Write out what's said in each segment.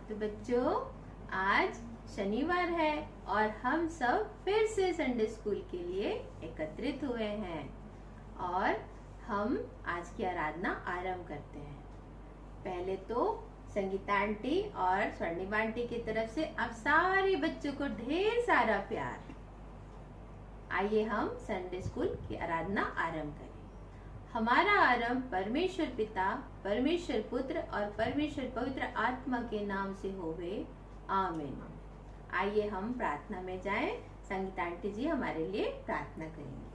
तो बच्चों, आज शनिवार है और हम सब फिर से संडे स्कूल के लिए एकत्रित हुए हैं और हम आज की आराधना आरंभ करते हैं। पहले तो संगीता आंटी और स्वर्णिमा आंटी की तरफ से आप सारे बच्चों को ढेर सारा प्यार। आइए हम संडे स्कूल की आराधना आरंभ करें। हमारा आरंभ परमेश्वर पिता, परमेश्वर पुत्र और परमेश्वर पवित्र आत्मा के नाम से होवे, आमीन। आइए हम प्रार्थना में जाएं। संगीता आंटी जी हमारे लिए प्रार्थना करेंगे।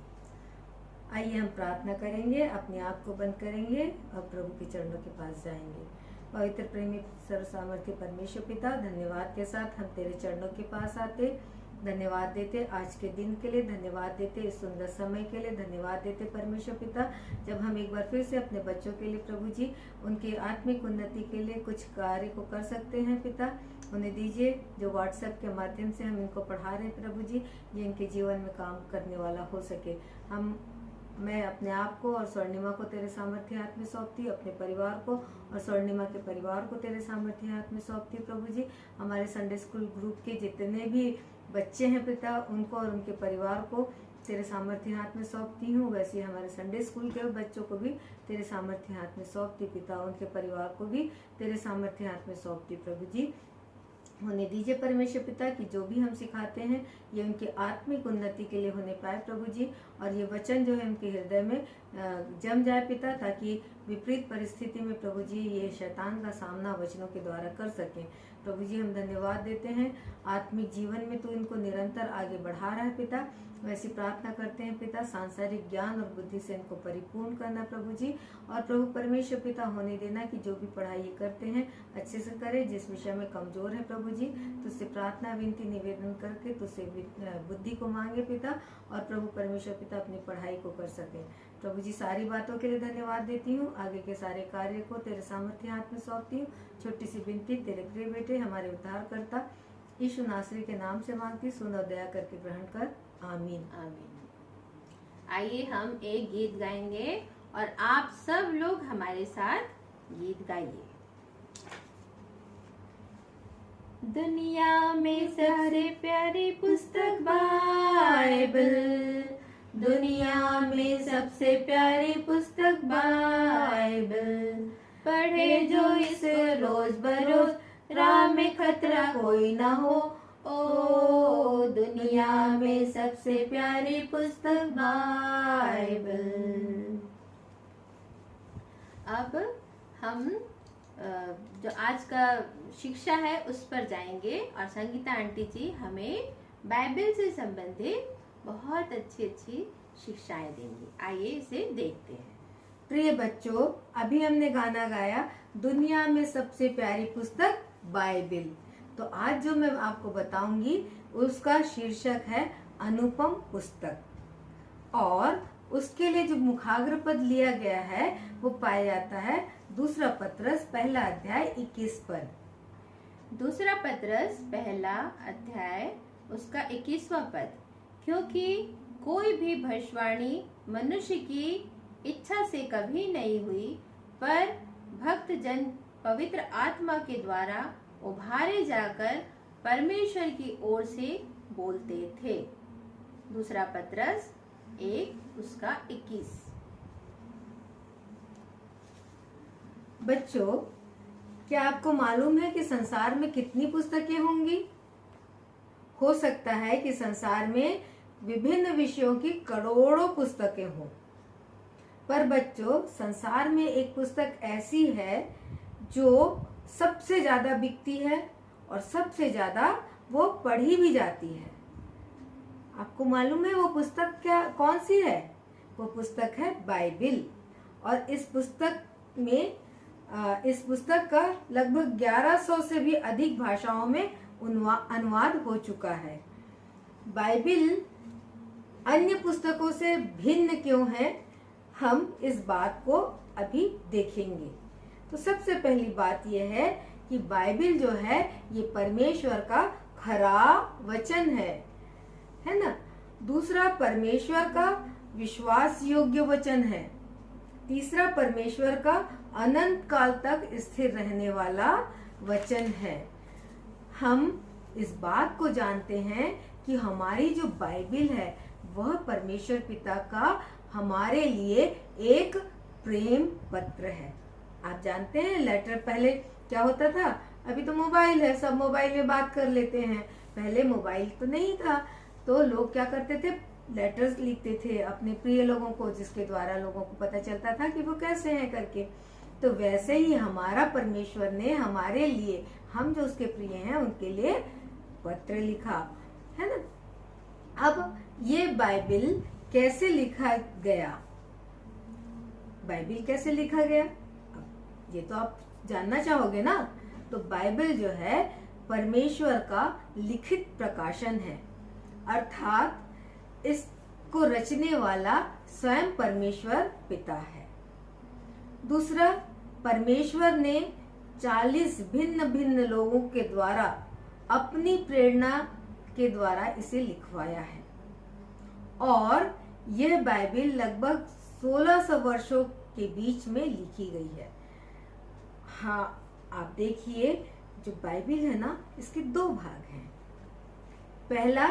आइए हम प्रार्थना करेंगे, अपने आप को बंद करेंगे और प्रभु के चरणों के पास जाएंगे। पवित्र प्रेमी सर्व सामर्थ्य परमेश्वर पिता, धन्यवाद के साथ हम तेरे चरणों के पास आते, धन्यवाद देते आज के दिन के लिए, धन्यवाद देते इस सुंदर समय के लिए, धन्यवाद देते परमेश्वर पिता जब हम एक बार फिर से अपने बच्चों के लिए प्रभु जी उनकी आत्मिक उन्नति के लिए कुछ कार्य को कर सकते हैं। पिता उन्हें दीजिए जो व्हाट्सएप के माध्यम से हम इनको पढ़ा रहे हैं प्रभु जी, ये इनके जीवन में काम करने वाला हो सके। मैं अपने आप को और स्वर्णिमा को तेरे सामर्थ्य हाथ में सौंपती, अपने परिवार को और स्वर्णिमा के परिवार को तेरे सामर्थ्य हाथ में सौंपती प्रभु जी। हमारे संडे स्कूल ग्रुप के जितने भी बच्चे हैं पिता, उनको और उनके परिवार को तेरे सामर्थ्य हाथ में सौंपती हूँ। वैसे हमारे संडे स्कूल के बच्चों को भी तेरे सामर्थ्य हाथ में सौंपती पिता, उनके परिवार को भी तेरे सामर्थ्य हाथ में सौंपती प्रभु जी। होने दीजिए परमेश्वर पिता कि जो भी हम सिखाते हैं ये उनकी आत्मिक उन्नति के लिए होने पाए प्रभु जी, और ये वचन जो है उनके हृदय में जम जाए पिता, ताकि विपरीत परिस्थिति में प्रभु जी ये शैतान का सामना वचनों के द्वारा कर सकें। प्रभु जी हम धन्यवाद देते हैं, आत्मिक जीवन में तू इनको निरंतर आगे बढ़ा रहा है पिता। वैसी प्रार्थना करते हैं पिता, सांसारिक ज्ञान और बुद्धि से इनको परिपूर्ण करना प्रभु जी। और प्रभु परमेश्वर पिता होने देना कि जो भी पढ़ाई ये करते हैं अच्छे से करे, जिस विषय में कमजोर है प्रभु जी तुझसे प्रार्थना विनती निवेदन करके तुझसे बुद्धि को मांगे पिता, और प्रभु परमेश्वर पिता अपनी पढ़ाई को कर सके प्रभु जी। सारी बातों के लिए धन्यवाद देती हूँ, आगे के सारे कार्य को तेरे सामर्थ्य हाथ में सौंपती हूँ। छोटी सी विनती तेरे प्रिय बेटे हमारे उद्धारकर्ता यीशु नासरी के नाम से मांगती, सुन और दया करके ग्रहण कर, आमीन आमीन। आइए हम एक गीत गाएंगे और आप सब लोग हमारे साथ गीत गाइए। दुनिया में सबसे प्यारी पुस्तक बाइबल, दुनिया में सबसे प्यारी पुस्तक बाइबल, पढ़े जो इस रोज बरोज, राह में खतरा कोई ना हो। ओ दुनिया में सबसे प्यारी पुस्तक बाइबल। अब हम जो आज का शिक्षा है उस पर जाएंगे और संगीता आंटी जी हमें बाइबल से संबंधित बहुत अच्छी अच्छी शिक्षाएं देंगी। आइए इसे देखते हैं। प्रिय बच्चों, अभी हमने गाना गाया दुनिया में सबसे प्यारी पुस्तक बाइबल। तो आज जो मैं आपको बताऊंगी उसका शीर्षक है अनुपम पुस्तक, और उसके लिए जो मुखाग्र पद लिया गया है वो पाया जाता है दूसरा पत्रस पहला अध्याय 21 पर। दूसरा पत्रस पहला अध्याय उसका 21वां पद, क्योंकि कोई भी भविष्यवाणी मनुष्य की इच्छा से कभी नहीं हुई, पर भक्त जन पवित्र आत्मा के द्वारा उभारे जाकर परमेश्वर की ओर से बोलते थे। दूसरा पत्रस 1 उसका 21। बच्चों, क्या आपको मालूम है कि संसार में कितनी पुस्तकें होंगी? हो सकता है कि संसार में विभिन्न विषयों की करोड़ों पुस्तकें हों, पर बच्चों संसार में एक पुस्तक ऐसी है जो सबसे ज्यादा बिकती है और सबसे ज्यादा वो पढ़ी भी जाती है। आपको मालूम है वो पुस्तक कौन सी है? वो पुस्तक है बाइबल। और इस पुस्तक का लगभग 1100 से भी अधिक भाषाओं में अनुवाद हो चुका है। बाइबल अन्य पुस्तकों से भिन्न क्यों है, हम इस बात को अभी देखेंगे। तो सबसे पहली बात यह है कि बाइबल जो है ये परमेश्वर का खरा वचन है ना। दूसरा, परमेश्वर का विश्वास योग्य वचन है। तीसरा, परमेश्वर का अनंत काल तक स्थिर रहने वाला वचन है। हम इस बात को जानते हैं कि हमारी जो बाइबिल है वह परमेश्वर पिता का हमारे लिए एक प्रेम पत्र है। आप जानते हैं लेटर पहले क्या होता था, अभी तो मोबाइल है, सब मोबाइल में बात कर लेते हैं। पहले मोबाइल तो नहीं था, तो लोग क्या करते थे, लेटर्स लिखते थे अपने प्रिय लोगों को, जिसके द्वारा लोगों को पता चलता था कि वो कैसे हैं करके। तो वैसे ही हमारा परमेश्वर ने हमारे लिए, हम जो उसके प्रिय हैं उनके लिए पत्र लिखा है ना। अब ये बाइबिल कैसे लिखा गया, बाइबिल कैसे लिखा गया, अब ये तो आप जानना चाहोगे ना। तो बाइबिल जो है परमेश्वर का लिखित प्रकाशन है, अर्थात इसको रचने वाला स्वयं परमेश्वर पिता है। दूसरा, परमेश्वर ने 40 भिन्न भिन्न लोगों के द्वारा अपनी प्रेरणा के द्वारा इसे लिखवाया है, और यह बाइबिल लगभग 1600 वर्षों के बीच में लिखी गई है। हाँ, आप देखिए जो बाइबिल है ना, इसके 2 भाग हैं। पहला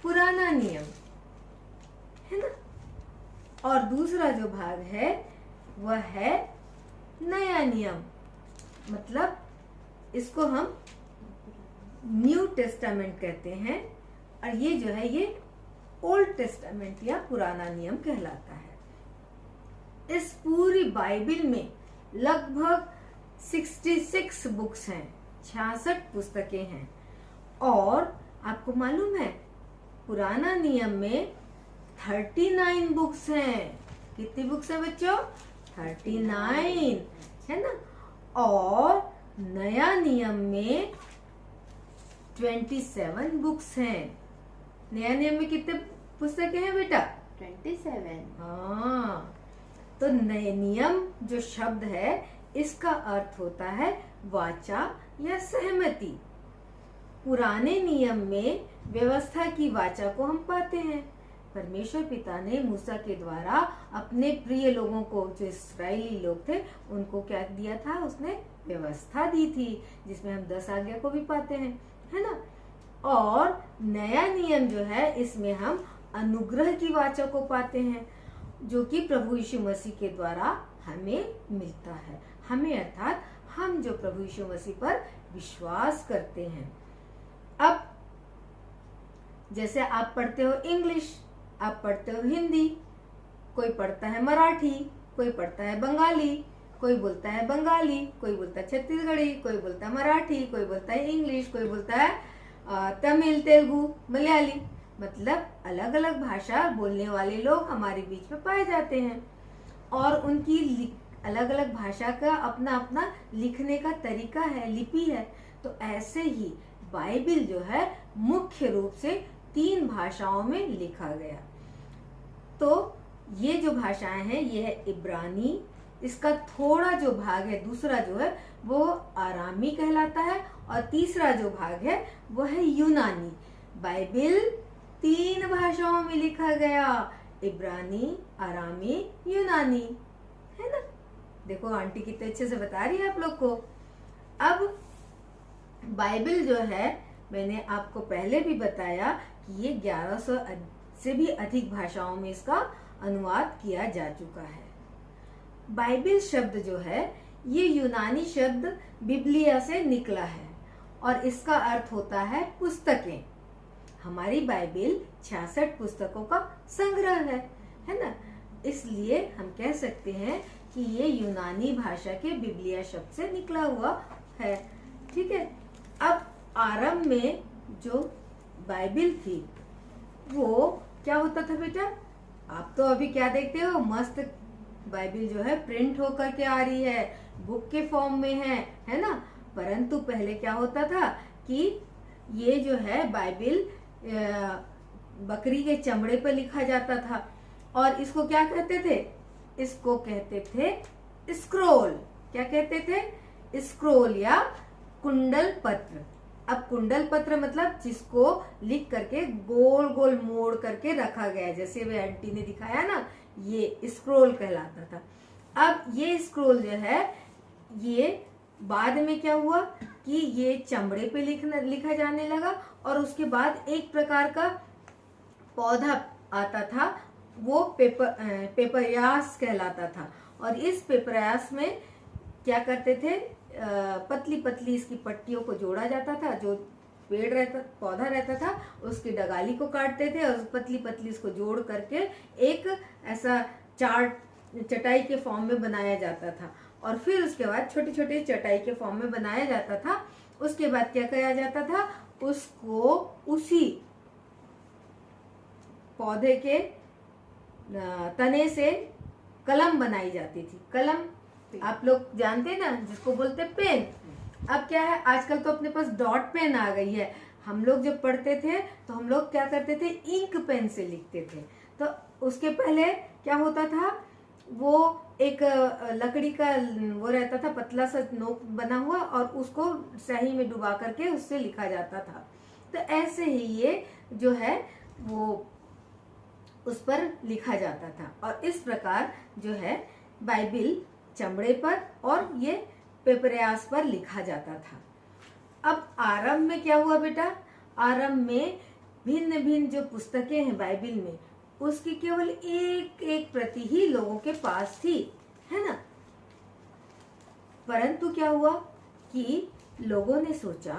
पुराना नियम है ना, और दूसरा जो भाग है वह है नया नियम, मतलब इसको हम न्यू टेस्टामेंट कहते हैं, और ये जो है ये ओल्ड टेस्टामेंट या पुराना नियम कहलाता है। इस पूरी बाइबिल में लगभग 66 बुक्स हैं, 66 पुस्तकें हैं। और आपको मालूम है पुराना नियम में 39 बुक्स हैं। कितनी बुक्स हैं बच्चों? 39 है ना। और नया नियम में 27 बुक्स हैं। नया नियम में कितने पुस्तकें हैं बेटा? 27। हाँ, तो नए नियम जो शब्द है इसका अर्थ होता है वाचा या सहमति। पुराने नियम में व्यवस्था की वाचा को हम पाते हैं। परमेश्वर पिता ने मूसा के द्वारा अपने प्रिय लोगों को, जो इस्राएली लोग थे, उनको क्या दिया था? उसने व्यवस्था दी थी, जिसमें हम 10 आज्ञा को भी पाते हैं, है ना। और नया नियम जो है इसमें हम अनुग्रह की वाचा को पाते हैं, जो कि प्रभु यीशु मसीह के द्वारा हमें मिलता है। हमें अर्थात हम जो प्रभु यीशु मसीह पर विश्वास करते हैं। अब जैसे आप पढ़ते हो इंग्लिश, आप पढ़ते हो हिंदी, कोई पढ़ता है मराठी, कोई पढ़ता है बंगाली, कोई बोलता है बंगाली, कोई बोलता है छत्तीसगढ़ी, कोई बोलता है मराठी, कोई बोलता है इंग्लिश, कोई बोलता है तमिल, तेलुगु, मलयाली। मतलब अलग अलग भाषा बोलने वाले लोग हमारे बीच में पाए जाते हैं, और उनकी अलग अलग भाषा का अपना अपना लिखने का तरीका है, लिपि है। तो ऐसे ही बाइबिल जो है मुख्य रूप से 3 भाषाओं में लिखा गया। तो ये जो भाषाएं हैं ये है इब्रानी, इसका थोड़ा जो भाग है दूसरा जो है वो आरामी कहलाता है, और तीसरा जो भाग है वो है यूनानी। बाइबिल 3 भाषाओं में लिखा गया, इब्रानी, आरामी, यूनानी, है ना। देखो आंटी कितने अच्छे से बता रही है आप लोग को। अब बाइबिल जो है, मैंने आपको पहले भी बताया कि ये 1100 से भी अधिक भाषाओं में इसका अनुवाद किया जा चुका है। बाइबिल शब्द जो है ये यूनानी शब्द बिब्लिया से निकला है, और इसका अर्थ होता है पुस्तकें। हमारी बाइबिल 66 पुस्तकों का संग्रह है ना। इसलिए हम कह सकते हैं कि ये यूनानी भाषा के बिब्लिया शब्द से निकला हुआ है, ठीक है। अब आरंभ में जो बाइबिल थी वो क्या होता था बेटा? आप तो अभी क्या देखते हो, मस्त बाइबिल जो है प्रिंट होकर के आ रही है, बुक के फॉर्म में है ना। परंतु पहले क्या होता था कि ये जो है बाइबिल बकरी के चमड़े पर लिखा जाता था, और इसको क्या कहते थे? इसको कहते थे स्क्रोल। क्या कहते थे? स्क्रोल या कुंडल पत्र। अब कुंडल पत्र मतलब जिसको लिख करके गोल गोल मोड़ करके रखा गया, जैसे वे आंटी ने दिखाया ना, ये स्क्रोल कहलाता था। अब ये स्क्रोल जो है ये बाद में क्या हुआ कि ये चमड़े पे लिखा जाने लगा, और उसके बाद एक प्रकार का पौधा आता था, वो पेपरयास कहलाता था। और इस पेपरयास में क्या करते थे, पतली पतली इसकी पट्टियों को जोड़ा जाता था। जो पौधा रहता था उसकी डगाली को काटते थे और पतली पतली इसको जोड़ करके एक ऐसा चटाई के फॉर्म में बनाया जाता था। और फिर उसके बाद छोटे छोटे चटाई के फॉर्म में बनाया जाता था। उसके बाद क्या किया जाता था, उसको उसी पौधे के तने से कलम बनाई जाती थी। कलम आप लोग जानते हैं ना, जिसको बोलते पेन। अब क्या है, आजकल तो अपने पास डॉट पेन आ गई है। हम लोग जब पढ़ते थे तो हम लोग क्या करते थे, इंक पेन से लिखते थे। तो उसके पहले क्या होता था, वो एक लकड़ी का वो रहता था, पतला सा नोक बना हुआ, और उसको स्याही में डुबा करके उससे लिखा जाता था। तो ऐसे ही ये जो है वो उस पर लिखा जाता था। और इस प्रकार जो है बाइबिल चमड़े पर और ये पेपरयास पर लिखा जाता था। अब आरंभ में क्या हुआ बेटा, आरंभ में भिन्न भिन्न जो पुस्तकें हैं बाइबिल में, उसकी केवल एक एक प्रति ही लोगों के पास थी, है ना। परंतु क्या हुआ कि लोगों ने सोचा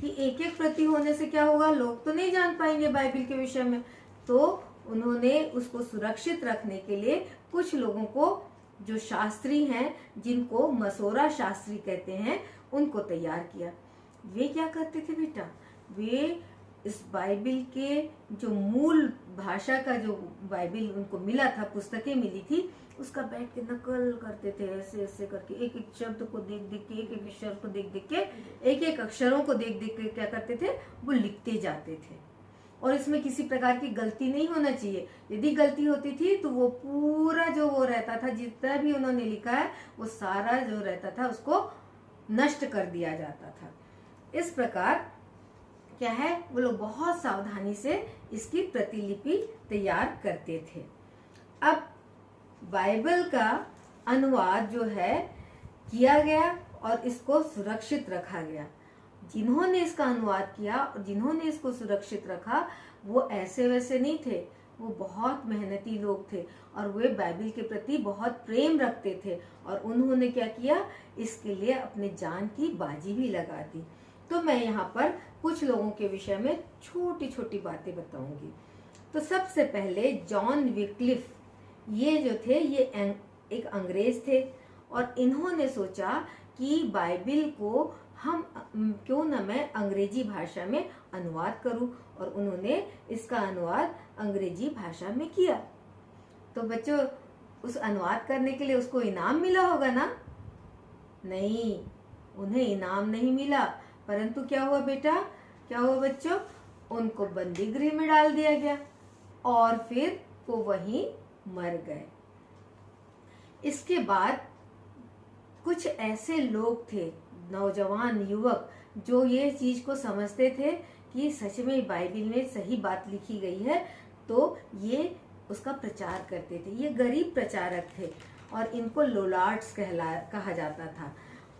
कि एक एक प्रति होने से क्या होगा, लोग तो नहीं जान पाएंगे बाइबिल के विषय में। तो उन्होंने उसको सुरक्षित रखने के लिए कुछ लोगों को, जो शास्त्री हैं, जिनको मसोरा शास्त्री कहते हैं, उनको तैयार किया। वे क्या करते थे बेटा, वे इस बाइबिल के जो मूल भाषा का जो बाइबिल उनको मिला था, पुस्तकें मिली थी, उसका बैठ के नकल करते थे, ऐसे ऐसे करके एक एक शब्द को देख देख के, एक एक अक्षर को देख देख के, एक एक अक्षरों को देख देख के क्या करते थे, वो लिखते जाते थे। और इसमें किसी प्रकार की गलती नहीं होना चाहिए। यदि गलती होती थी तो वो पूरा जो वो रहता था, जितना भी उन्होंने लिखा है, वो सारा जो रहता था उसको नष्ट कर दिया जाता था। इस प्रकार क्या है, वो लोग बहुत सावधानी से इसकी प्रतिलिपि तैयार करते थे। अब बाइबल का अनुवाद जो है किया गया और इसको सुरक्षित रखा गया। जिन्होंने इसका अनुवाद किया और जिन्होंने इसको सुरक्षित रखा, वो ऐसे वैसे नहीं थे, वो बहुत मेहनती लोग थे और वे बाइबल के प्रति बहुत प्रेम रखते थे। और उन्होंने क्या किया, इसके लिए अपने जान की बाजी भी लगा दी। तो मैं यहाँ पर कुछ लोगों के विषय में छोटी छोटी बातें बताऊंगी। तो सबसे पहले जॉन विक्लिफ, ये जो थे ये एक अंग्रेज थे और इन्होंने सोचा कि बाइबिल को हम क्यों न मैं अंग्रेजी भाषा में अनुवाद करूं, और उन्होंने इसका अनुवाद अंग्रेजी भाषा में किया। तो बच्चों, उस अनुवाद करने के लिए उसको इनाम मिला होगा ना? नहीं, उन्हें इनाम नहीं मिला। परंतु क्या हुआ बेटा, क्या हुआ बच्चों, उनको बंदी गृह में डाल दिया गया और फिर वो वहीं मर गए। इसके बाद कुछ ऐसे लोग थे, नौजवान युवक, जो ये चीज को समझते थे कि सच में बाइबिल में सही बात लिखी गई है, तो ये उसका प्रचार करते थे। ये गरीब प्रचारक थे और इनको लोलार्ड्स कहा जाता था।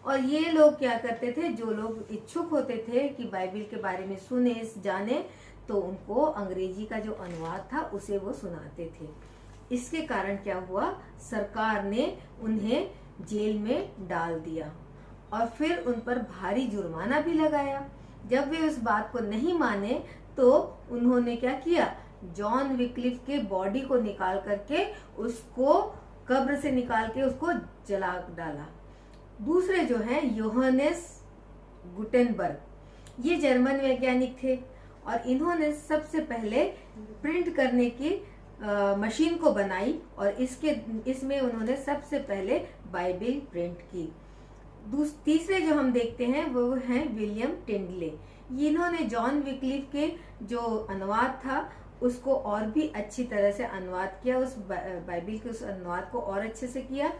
और ये लोग क्या करते थे, जो लोग इच्छुक होते थे कि बाइबिल के बारे में सुने जाने, तो उनको अंग्रेजी का जो अनुवाद था उसे वो सुनाते थे। इसके कारण क्या हुआ, सरकार ने उन्हें जेल में डाल दिया और फिर उन पर भारी जुर्माना भी लगाया। जब वे उस बात को नहीं माने तो उन्होंने क्या किया, जॉन विक्लिफ के बॉडी को निकाल करके उसको कब्र से निकाल के उसको जला डाला। दूसरे जो हैं योहानेस गुटेनबर्ग, ये जर्मन वैज्ञानिक थे और इन्होंने सबसे पहले प्रिंट करने की मशीन को बनाई और इसमें उन्होंने सबसे पहले बाइबिल प्रिंट की। तीसरे जो हम देखते हैं वो हैं विलियम टिंडले। इन्होंने जॉन विक्लिफ के जो अनुवाद था उसको और भी अच्छी तरह से अनुवाद किया, उस बाइबिल के उस अनुवाद को और अच्छे से किया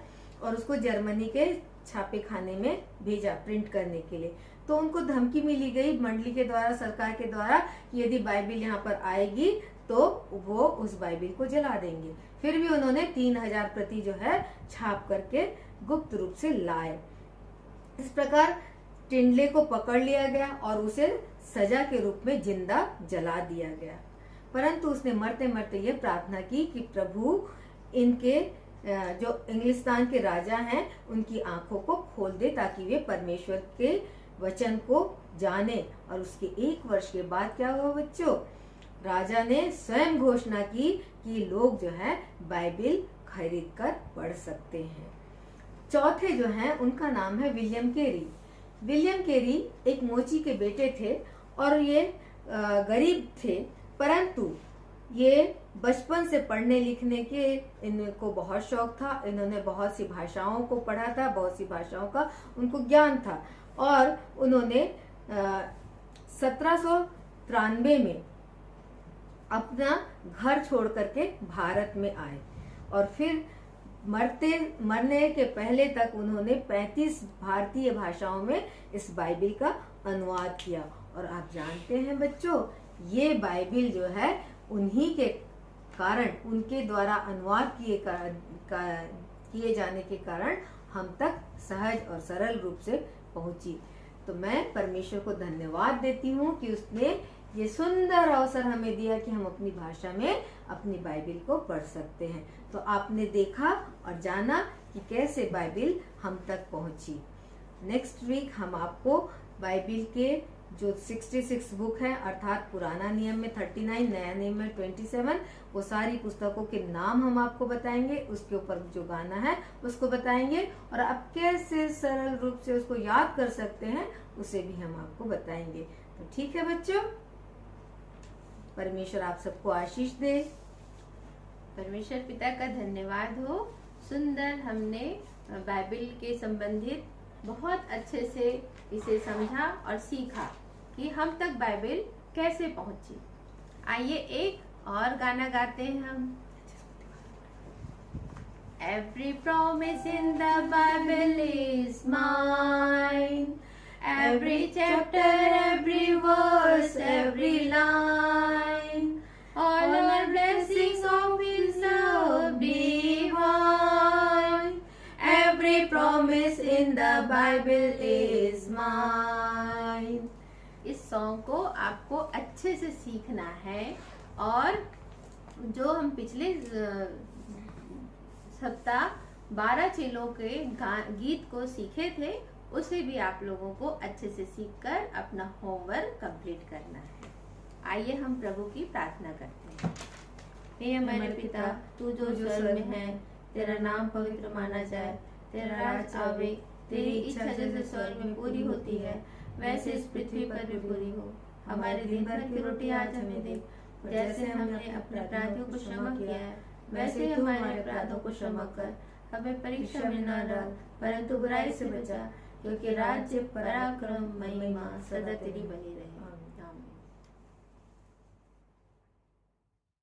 और उसको जर्मनी के छापे खाने में भेजा प्रिंट करने के लिए। तो उनको धमकी मिली गई मंडली के द्वारा, सरकार के द्वारा, कि यदि बाइबिल यहाँ पर आएगी तो वो उस बाइबिल को जला देंगे। फिर भी उन्होंने 3000 प्रति जो है छाप करके गुप्त रूप से लाए। इस प्रकार टिंडले को पकड़ लिया गया और उसे सजा के रूप में जिंदा जला दिया गया। परंतु उसने मरते मरते ये प्रार्थना की कि प्रभु इनके जो इंग्लिस्तान के राजा हैं उनकी आंखों को खोल दे, ताकि वे परमेश्वर के वचन को जाने। और उसके 1 वर्ष के बाद क्या हुआ बच्चों, राजा ने स्वयं घोषणा की कि लोग जो है बाइबिल खरीद कर पढ़ सकते हैं। चौथे जो हैं उनका नाम है विलियम केरी। विलियम केरी एक मोची के बेटे थे और ये गरीब थे, परंतु ये बचपन से पढ़ने लिखने के इनको बहुत शौक था। इन्होंने बहुत सी भाषाओं को पढ़ा था, बहुत सी भाषाओं का उनको ज्ञान था और उन्होंने 1793 में अपना घर छोड़ करके भारत में आए और फिर मरने के पहले तक उन्होंने 35 भारतीय भाषाओं में इस बाइबिल का अनुवाद किया। और आप जानते हैं बच्चों, ये बाइबिल जो है उन्हीं के कारण, उनके द्वारा अनुवाद किए जाने के कारण हम तक सहज और सरल रूप से पहुंची। तो मैं परमेश्वर को धन्यवाद देती हूँ कि उसने ये सुंदर अवसर हमें दिया कि हम अपनी भाषा में अपनी बाइबिल को पढ़ सकते हैं। तो आपने देखा और जाना कि कैसे बाइबिल हम तक पहुंची। नेक्स्ट वीक हम आपको बाइबिल के जो 66 बुक है, अर्थात पुराना नियम में 39, नया नियम में 27, वो सारी पुस्तकों के नाम हम आपको बताएंगे, उसके ऊपर जो गाना है उसको बताएंगे और आप कैसे सरल रूप से उसको याद कर सकते हैं उसे भी हम आपको बताएंगे। तो ठीक है बच्चों, परमेश्वर आप सबको आशीष दे। परमेश्वर पिता का धन्यवाद हो। सुंदर हमने बाइबिल के संबंधित बहुत अच्छे से इसे समझा और सीखा कि हम तक बाइबिल कैसे पहुंची। आइए एक और गाना गाते हैं हम। Every promise in the Bible is mine. Every chapter, every verse, every line. All are blessings of His love divine. Every promise in the Bible is mine. इस सॉन्ग को आपको अच्छे से सीखना है और जो हम पिछले सप्ताह 12 चेलों के गीत को सीखे थे उसे भी आप लोगों को अच्छे से सीखकर अपना होमवर्क कंप्लीट करना है। आइए हम प्रभु की प्रार्थना करते हैं। हे हमारे पिता, तू जो स्वर्ग में है, तेरा नाम पवित्र माना जाए, तेरा राज आवे, तेरी इच्छा जैसे स्वर्ग में पूरी होती है वैसे इस पृथ्वी पर भी पूरी हो। हमारे दिन भर की रोटी आज हमें दे, जैसे हमने अपने अपराधियों को क्षमा किया है वैसे ही हमारे अपराधों को क्षमा कर, हमें परीक्षा में न डाल परंतु बुराई से बचा, क्योंकि राज्य, पराक्रम, महिमा सदा तेरी बनी रहे। आमीन।